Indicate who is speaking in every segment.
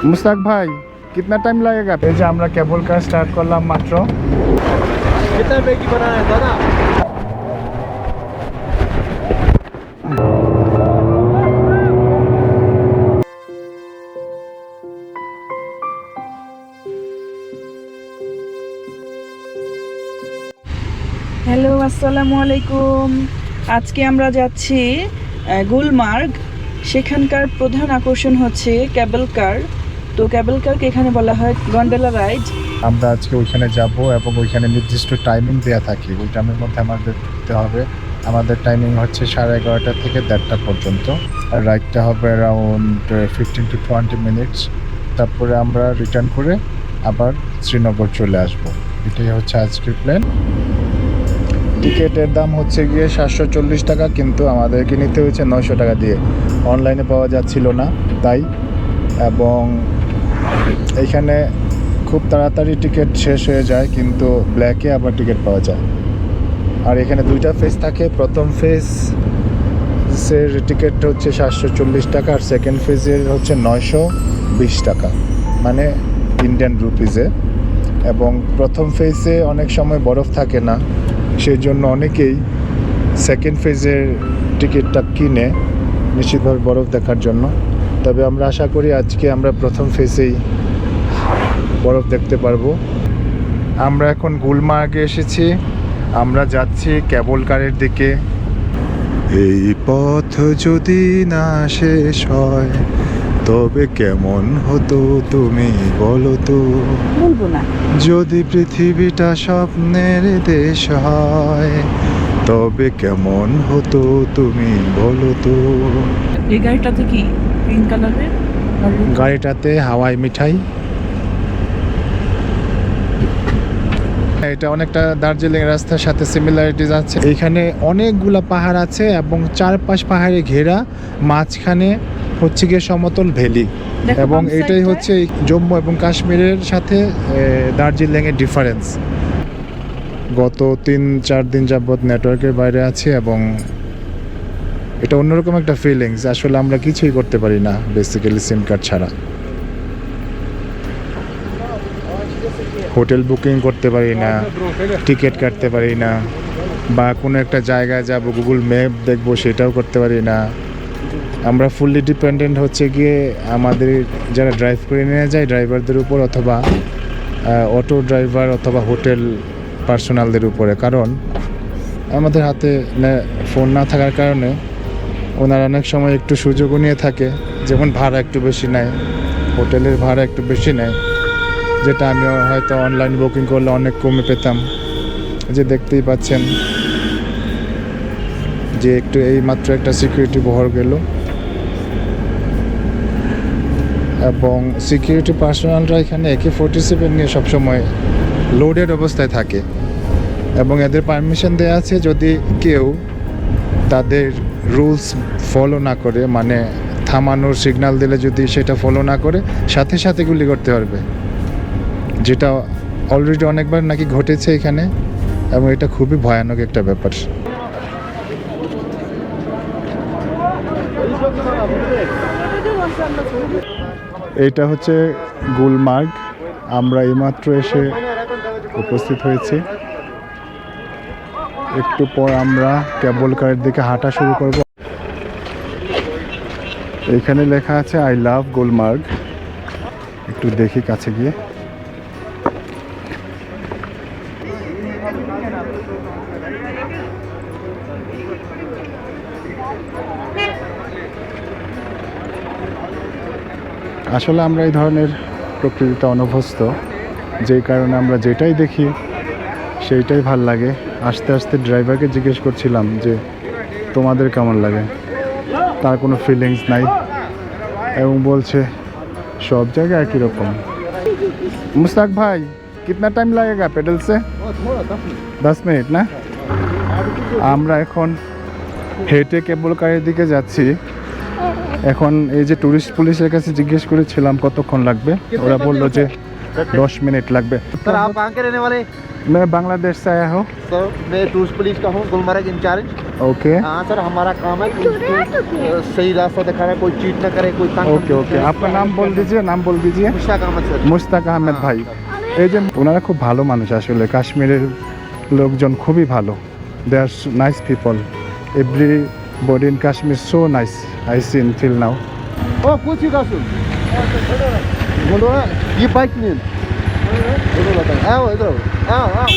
Speaker 1: मुस्ताक भाई कितना टाइम लगेगा? ये আমরা কেবল কার স্টার্ট করলাম মাত্র।
Speaker 2: कितना मैगी बनाया है दादा?
Speaker 3: হ্যালো, আসসালামু আলাইকুম। আজকে আমরা যাচ্ছি গুলমার্গ। সেখানকার প্রধান আকর্ষণ হচ্ছে কেবল কার। তো কেবল কারকে এখানে বলা হয় গন্ডোলা রাইড।
Speaker 1: আমরা আজকে ওইখানে যাব এবং ওইখানে নির্দিষ্ট টাইমিং দেওয়া থাকে। ওই টাইমের মধ্যে আমাদের ঢুকতে হবে। আমাদের টাইমিং হচ্ছে 11:30 থেকে 1:30 পর্যন্ত। আর রাইডটা হবে অ্যারাউন্ড 15 to 20 মিনিটস। তারপরে আমরা রিটার্ন করে আবার শ্রীনগর চলে আসব। এটাই হচ্ছে আজকের প্ল্যান। টিকিটের দাম হচ্ছে গিয়ে 740 টাকা, কিন্তু আমাদেরকে নিতে হয়েছে 900 টাকা দিয়ে। অনলাইনে পাওয়া যাচ্ছিল না তাই, এবং এইখানে খুব তাড়াতাড়ি টিকিট শেষ হয়ে যায়, কিন্তু ব্ল্যাকে আবার টিকিট পাওয়া যায়। আর এখানে দুইটা ফেজ থাকে। প্রথম ফেজের টিকিট হচ্ছে 740 টাকা, আর সেকেন্ড ফেজের হচ্ছে 920 টাকা, মানে ইন্ডিয়ান রুপিজে। এবং প্রথম ফেজে অনেক সময় বরফ থাকে না, সেই জন্য অনেকেই সেকেন্ড ফেজের টিকিটটা কিনে নিশ্চিতভাবে বরফ দেখার জন্য। তবে আমরা আশা করি আজকে আমরা প্রথম ফেজেই বরফ দেখতে পারবো। আমরা এখন গুলমার্গে এসেছি। আমরা যাচ্ছি কেবল কারের দিকে। এই পথ যদি না শেষ হয় তবে কেমন হতো তুমি বলো তো?
Speaker 3: বলবো না। যদি
Speaker 1: পৃথিবীটা স্বপ্নের দেশ হয় তবে কেমন হতো তুমি বলো তো?
Speaker 3: এই গাড়িটাতে কি গ্রিন কালারের?
Speaker 1: গাড়িটাতে হাওয়াই মিঠাই। এটা অনেকটা দার্জিলিং রাস্তার সাথে সিমিলারিটিস আছে। এখানে অনেকগুলা পাহাড় আছে এবং চারপাশ পাহাড়ে ঘেরা, মাঝখানে হচ্ছে গিয়ে সমতল ভ্যালি। এবং এটাই হচ্ছে জম্মু এবং কাশ্মীরের সাথে দার্জিলিংয়ের ডিফারেন্স। গত 3-4 দিন যাবৎ নেটওয়ার্কের বাইরে আছে এবং এটা অন্যরকম একটা ফিলিংস। আসলে আমরা কিছুই করতে পারি না বেসিক্যালি সিম কার্ড ছাড়া। হোটেল বুকিং করতে পারি না, টিকিট কাটতে পারি না, বা কোনো একটা জায়গায় যাব গুগল ম্যাপ দেখবো সেটাও করতে পারি না। আমরা ফুললি ডিপেন্ডেন্ট হচ্ছে গিয়ে আমাদের যারা ড্রাইভ করে নিয়ে যায় ড্রাইভারদের উপর, অথবা অটো ড্রাইভার অথবা হোটেল পার্সোনালদের উপরে। কারণ আমাদের হাতে ফোন না থাকার কারণে ওনারা অনেক সময় একটু সুযোগও নিয়ে থাকে, যেমন ভাড়া একটু বেশি নেয়, হোটেলের ভাড়া একটু বেশি নেয়, যেটা আমিও হয়তো অনলাইন বুকিং করলে অনেক কমে পেতাম। যে দেখতেই পাচ্ছেন যে একটু এই মাত্র একটা সিকিউরিটি বহর গেল, এবং সিকিউরিটি পার্সোনালরা এখানে AK-47 নিয়ে সবসময় লোডেড অবস্থায় থাকে। এবং এদের পারমিশন দেওয়া আছে যদি কেউ তাদের রুলস ফলো না করে, মানে থামানোর সিগন্যাল দিলে যদি সেটা ফলো না করে, সাথে সাথে গুলি করতে পারবে, যেটা অলরেডি অনেকবার নাকি ঘটেছে এখানে। এবং এটা খুবই ভয়ানক একটা ব্যাপার। এইটা হচ্ছে গুলমার্গ। আমরা এইমাত্র এসে উপস্থিত হয়েছি। একটু পর আমরা কেবল কারের দিকে হাঁটা শুরু করব। এখানে লেখা আছে আই লাভ গুলমার্গ। একটু দেখি কাছে গিয়ে। আসলে আমরা এই ধরনের প্রকৃতিতে অনভ্যস্ত, যেই কারণে আমরা যেটাই দেখি সেইটাই ভাল লাগে। আস্তে আস্তে ড্রাইভারকে জিজ্ঞেস করছিলাম যে তোমাদের কেমন লাগে, তার কোনো ফিলিংস নাই, এবং বলছে সব জায়গায় একই রকম। মুস্তাক ভাই কিতনা টাইম লাগেগা পেডেল সে? 10 মিনিট না? আমরা এখন হেঁটে কেবল কারের দিকে যাচ্ছি। এখন এই যে টুরিস্ট পুলিশের কাছে জিজ্ঞেস করেছিলাম কতক্ষণ লাগবে, ওরা বললো যে 10 মিনিট লাগবে।
Speaker 2: सर आप कहाँ के रहने वाले?
Speaker 1: मैं बांग्लादेश से आया हूँ।
Speaker 2: सर मैं टूरिस्ट पुलिस का हूँ, गुलमर्ग इंचार्ज।
Speaker 1: ओके
Speaker 2: हाँ सर, हमारा काम है सही रास्ता दिखाना, कोई चीट ना करे, कोई तंग
Speaker 1: ओके ओके आपका नाम बोल दीजिए, नाम बोल दीजिए।
Speaker 2: मुश्ताक अहमद सर।
Speaker 1: মুশতাক আহমেদ ভাই। এই যে ওনারা খুব ভালো মানুষ আসলে, কাশ্মীরের লোকজন খুবই ভালো। They are nice people, everybody in Kashmir so nice, I seen till now.
Speaker 2: ओ कुछ ही कासुन बोलो ना, ये बाइक नहीं बोलो बताओ, आओ इधर आओ आओ।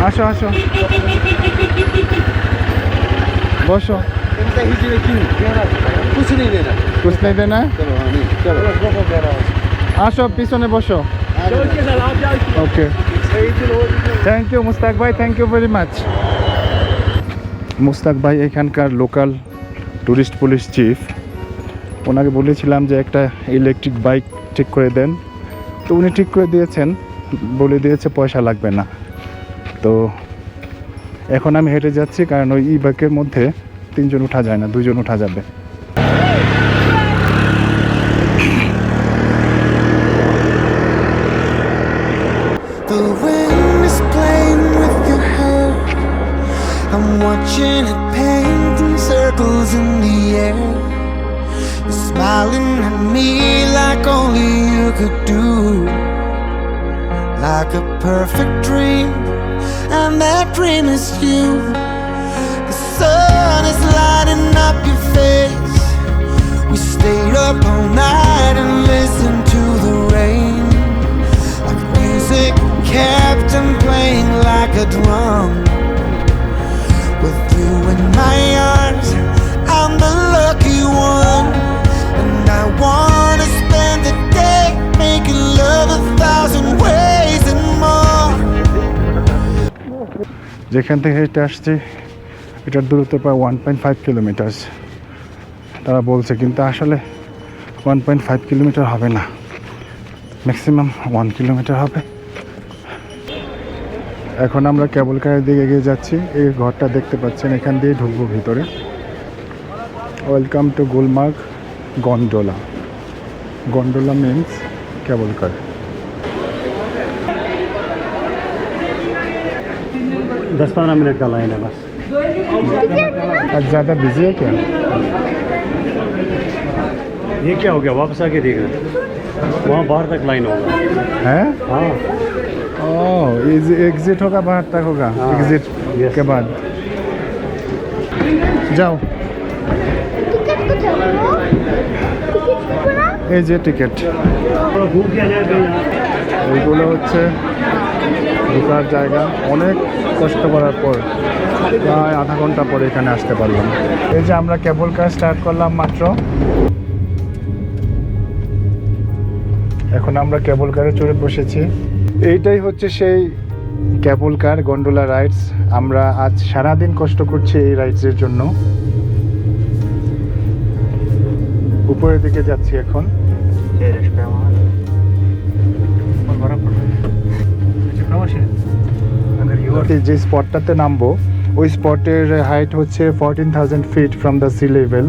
Speaker 1: আসো আসো বসো।
Speaker 2: इनसे ही जीवे क्यों लेना, कुछ नहीं लेना।
Speaker 1: कुछ नहीं देना है?
Speaker 2: चलो हाँ नहीं चलो
Speaker 1: আসো পিছনে বসো। ওকে থ্যাংক ইউ মুস্তাক ভাই, thank you very much. Mustaq ভাই এখানকার লোকাল টুরিস্ট পুলিশ চিফ। ওনাকে বলেছিলাম যে একটা ইলেকট্রিক বাইক ঠিক করে দেন, তো উনি ঠিক করে দিয়েছেন, বলে দিয়েছে পয়সা লাগবে না। তো এখন আমি হেঁটে যাচ্ছি, কারণ ওই ই বাইকের মধ্যে 3 জন উঠা যায় না, 2 জন উঠা যাবে।
Speaker 4: The wind is playing with your hair. I'm watching it painting circles in the air. You're smiling at me like only you could do, like a perfect dream, and that dream is you. The sun is lighting up your face. We stayed up all night and listened to the rain, like music kept on playing like a drum. With you in my arms, I'm the lucky one, and I wanna spend the day making love 1,000 ways and more.
Speaker 1: যেখান থেকে হেঁটে আসছি এটার দূরত্ব প্রায় 1.5 kilometre তারা বলছে, কিন্তু আসলে 1.5 কিলোমিটার হবে না, ম্যাক্সিমাম 1 কিলোমিটার হবে। এখন আমরা কেবল কারের দিকে এগিয়ে যাচ্ছি। এই ঘরটা দেখতে পাচ্ছেন, এখান দিয়ে ঢুকবো ভিতরে। Welcome to Gulmarg gondola. Gondola means cable car.
Speaker 5: 10-15 minute का लाइन है बस।
Speaker 1: आज ज़्यादा बिजी है क्या?
Speaker 5: ये क्या हो गया, वापस आके देख रहे हैं, वहाँ बाहर तक लाइन होगा।
Speaker 1: है
Speaker 5: हाँ
Speaker 1: ओह, एग्जिट होगा, बाहर तक होगा।
Speaker 5: हाँ,
Speaker 1: एग्जिट
Speaker 5: yes.
Speaker 1: के बाद যাও। এই যে টিকিট,
Speaker 5: घूम के जाएगा यहाँ।
Speaker 1: এইগুলো হচ্ছে ঢোকার জায়গা। অনেক কষ্ট করার পর প্রায় আধা ঘন্টা পরে এখানে আসতে পারলাম। এই যে আমরা কেবল কার স্টার্ট করলাম মাত্র, এখন আমরা কেবল কারে চড়ে বসেছি। এইটাই হচ্ছে সেই কেবল কার গন্ডোলা রাইডস। আমরা আজ সারাদিন কষ্ট করছি এই রাইডসের জন্য। উপরের দিকে যাচ্ছি এখন। যে স্পটটাতে নামবো ওই স্পটের হাইট হচ্ছে 14,000 feet from the sea level.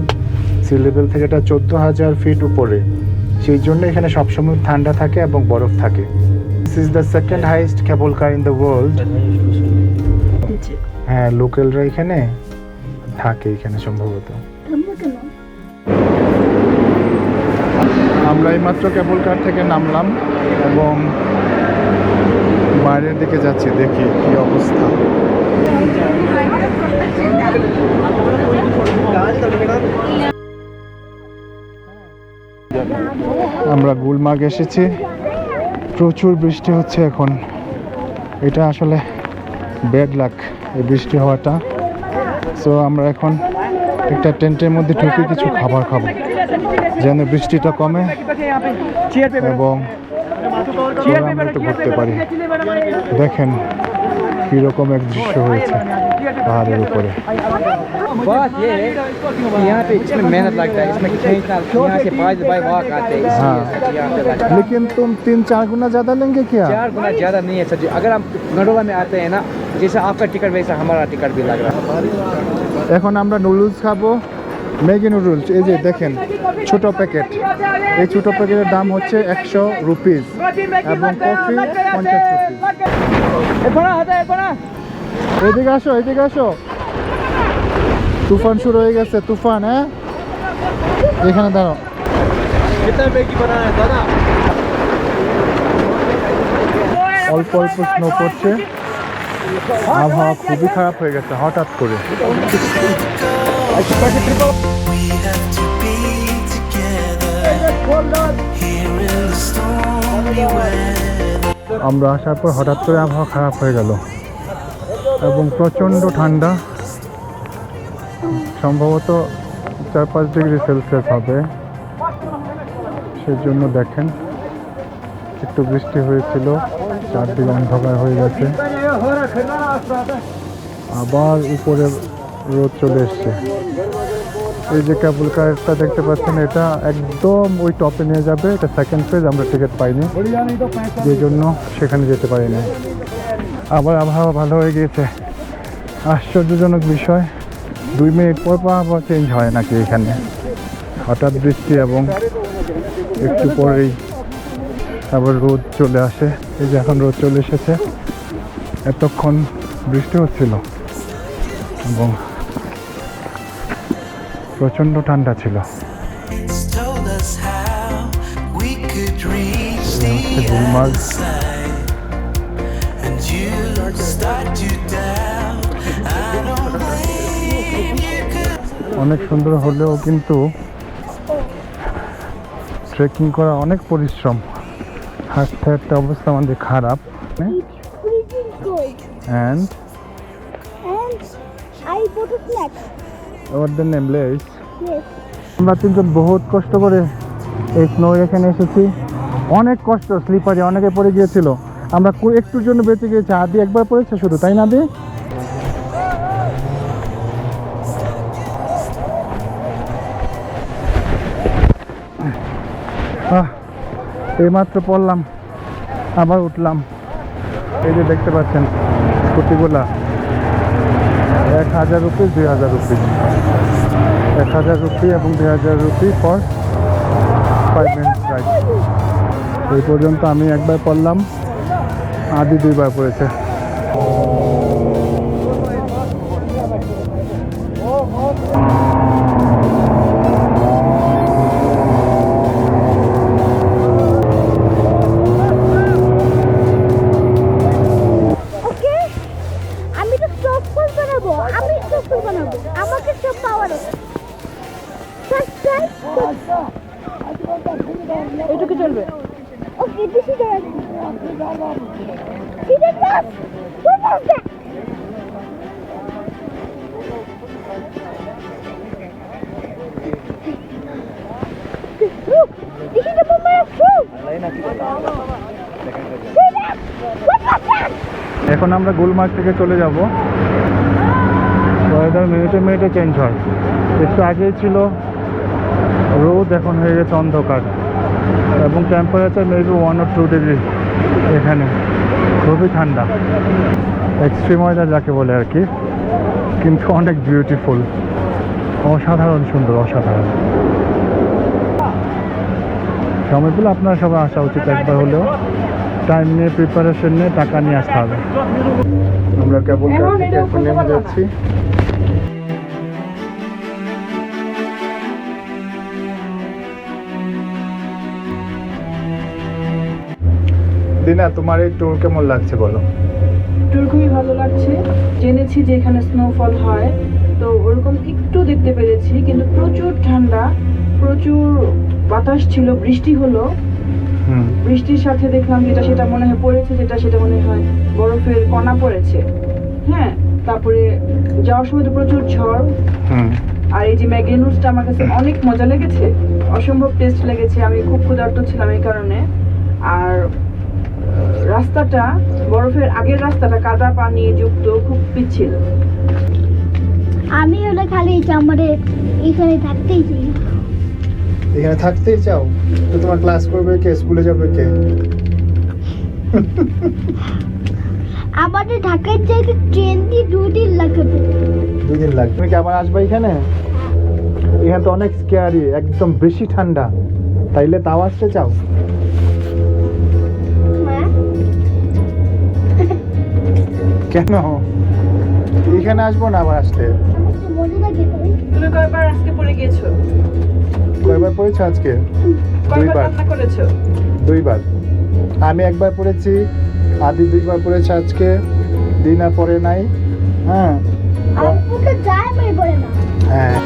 Speaker 1: Sea level থেকে এটা 14,000 ফিট উপরে, সেই জন্য এখানে সবসময় ঠান্ডা থাকে এবং বরফ থাকে। This is the second highest cable car in the world. হ্যাঁ, লোকালরা এখানে থাকে, এখানে সম্ভবত। আমরা এইমাত্র কেবল কার থেকে নামলাম এবং বাইরের দিকে যাচ্ছি, দেখি কি অবস্থা। আমরা গুলমার্গ এসেছি, প্রচুর বৃষ্টি হচ্ছে এখন। এটা আসলে ব্যাড লাক, এই বৃষ্টি হওয়াটা। সো আমরা এখন একটা টেন্টের মধ্যে ঢুকে কিছু খাবার খাবো যেন বৃষ্টিটা কমে এবং আমরা একটু ঘুরতে পারি। দেখেন কীরকম এক দৃশ্য হয়েছে পাহাড়ের উপরে।
Speaker 2: बात ये है कि यहाँ पे इसमें मेहनत लगता है, इसमें यहाँ से 5 बाई वॉक आते हैं,
Speaker 1: हाँ।
Speaker 2: यहाँ पे लगता है।
Speaker 1: लेकिन तुम 3-4 गुना ज़्यादा लेंगे क्या?
Speaker 2: 4 गुना ज़्यादा नहीं है सर जी। अगर हम गंडोला में आते हैं ना, जैसे आपका टिकट वैसा हमारा टिकट भी लग रहा है।
Speaker 1: এখন আমরা নুডলস খাবো ম্যাগি নুডলস, এই যে দেখেন ছোট প্যাকেট, এই ছোট প্যাকেটের দাম হচ্ছে 100 রুপিস এবং কফি 50 রুপিস। এদিকে আসো, এদিকে আসো, তুফান শুরু হয়ে গেছে, তুফান। হ্যাঁ, এখানে দাঁড়াও। অল্প অল্প স্নো পড়ছে, আবহাওয়া খুবই খারাপ হয়ে গেছে হঠাৎ করে।
Speaker 4: We have to be together here in the stormy weather.
Speaker 1: আমরা আসার পর হঠাৎ করে আবহাওয়া খারাপ হয়ে গেল এবং প্রচণ্ড ঠান্ডা, সম্ভবত 4-5 ডিগ্রি সেলসিয়াস হবে। সেজন্য দেখেন একটু বৃষ্টি হয়েছিল, চারদিকে অন্ধকার হয়ে গেছে, আবার উপরে রোদ চলে এসছে। এই যে কেবল কারটা দেখতে পাচ্ছেন, এটা একদম ওই টপে নিয়ে যাবে। এটা সেকেন্ড ফেজ, আমরা টিকিট পাইনি, যে জন্য সেখানে যেতে পারিনি। আবার আবহাওয়া ভালো হয়ে গিয়েছে, আশ্চর্যজনক বিষয়, 2 মিনিট পর পর আবহাওয়া চেঞ্জ হয় নাকি এখানে, হঠাৎ বৃষ্টি এবং একটু পরেই আবার রোদ চলে আসে। এই যে এখন রোদ চলে এসেছে, এতক্ষণ বৃষ্টি হচ্ছিল এবং প্রচণ্ড ঠান্ডা ছিল।
Speaker 4: It's told us how we could reach the
Speaker 1: Gulmarg.
Speaker 4: other side, and you start to doubt. I don't believe you could.
Speaker 1: অনেক সুন্দর হলেও কিন্তু ট্রেকিং করা অনেক পরিশ্রম, হাঁটতে হাঁটতে অবস্থা আমাদের খারাপ।
Speaker 6: Freezing cold.
Speaker 1: And
Speaker 6: And I bought a snack.
Speaker 1: Or the name place.
Speaker 6: Yes.
Speaker 1: আমরা তিনজন বহুত কষ্ট করে এই স্নো এখানে এসেছি, অনেক কষ্ট, স্লিপারে অনেকে পড়ে গিয়েছিল, আমরা একটুর জন্য বেঁচে গিয়েছি। আদি একবার পড়েছে শুধু, তাই না আদি? এইমাত্র পড়লাম, আবার উঠলাম। এই যে দেখতে পাচ্ছেন স্কুটিগুলা, 1000 রুপিস, 2000 রুপিস, 1000 রুপি এবং 2000 রুপি ফর 5 মিনিটস রাইড। এই পর্যন্ত আমি একবার পড়লাম, আদি 2বার পড়েছে।
Speaker 6: Okay. আমি তো স্টোভ বানাবো, আমি স্টোভ বানাবো, আমাকে স্টোভ পাওয়ার আছে।
Speaker 3: এটুকু চলবে।
Speaker 6: Okay, this is the See the dust? What was that? Look, this is the boomerang too. See that? What was that?
Speaker 1: এখন আমরা গুলমার্গ থেকে চলে যাব। ওয়েদার মিনিটে মিনিটে চেঞ্জ হয়, একটু আগেই ছিল রোদ, এখন হয়ে গেছে অন্ধকার এবং টেম্পারেচার মেবি 1 or 2 ডিগ্রি। এখানে খুবই ঠান্ডা, এক্সট্রিম ওয়েদার যাকে বলে আর কি, কিন্তু অনেক বিউটিফুল, অসাধারণ সুন্দর, অসাধারণ। সময় পেলে আপনারা সবাই আসা উচিত একবার হলেও, টাইম নিয়ে, প্রিপারেশন নিয়ে, টাকা নিয়ে আসতে হবে। আমরা কেবল কার থেকে এখন নেমে যাচ্ছি। দিনা, তোমার এই ট্যুর কেমন লাগছে বলো?
Speaker 3: ট্যুর খুবই ভালো লাগছে, জেনেছি যে এখানে স্নোফল হয়, তো ওরকম একটু দেখতে পেরেছি, কিন্তু প্রচুর ঠান্ডা, প্রচুর বাতাস ছিল, বৃষ্টি হলো, বৃষ্টির সাথে দেখলাম যেটা সেটা মনে হয় পড়েছে, যেটা সেটা মনে হয় বরফের কণা পড়েছে। হ্যাঁ, তারপরে যাওয়ার সময় তো প্রচুর ঝড়। আর এই যে ম্যাগি নুডলসটা আমার কাছে অনেক মজা লেগেছে, অসম্ভব টেস্ট লেগেছে, আমি খুব ক্ষুধার্ত ছিলাম এই কারণে। আর রাস্তাটা, বরফের আগের রাস্তাটা কাদা পানি যুক্ত, খুব পিচ্ছিল।
Speaker 6: আমি হলে খালি আমারে এখানে থাকতেই চাই।
Speaker 1: এখানে থাকতেই চাও? তো তোমার ক্লাস করবে কে, স্কুলে যাবে কে?
Speaker 6: আমাদের ঢাকায় যাইতে ট্রেন দিয়ে 2 দিন লাগবে।
Speaker 1: 2 দিন লাগবে। তুমি কি আবার আসবে এখানে? এখানে তো অনেক স্কেয়ারি, একদম বেশি ঠান্ডা। তাইলে তাও আসতে চাও? কেন এখানে আসবো না আবার আসতে?
Speaker 3: তুমি কয়বার আজকে পড়ে গিয়েছো?
Speaker 1: কয়বার পড়েছো আজকে?
Speaker 3: কয়বার
Speaker 1: দুইবার।
Speaker 3: কান্না করেছো?
Speaker 1: দুইবার। আমি একবার পড়েছি, আদি দুইবার পড়েছে আজকে, দিনা পড়ে নাই। হ্যাঁ হ্যাঁ।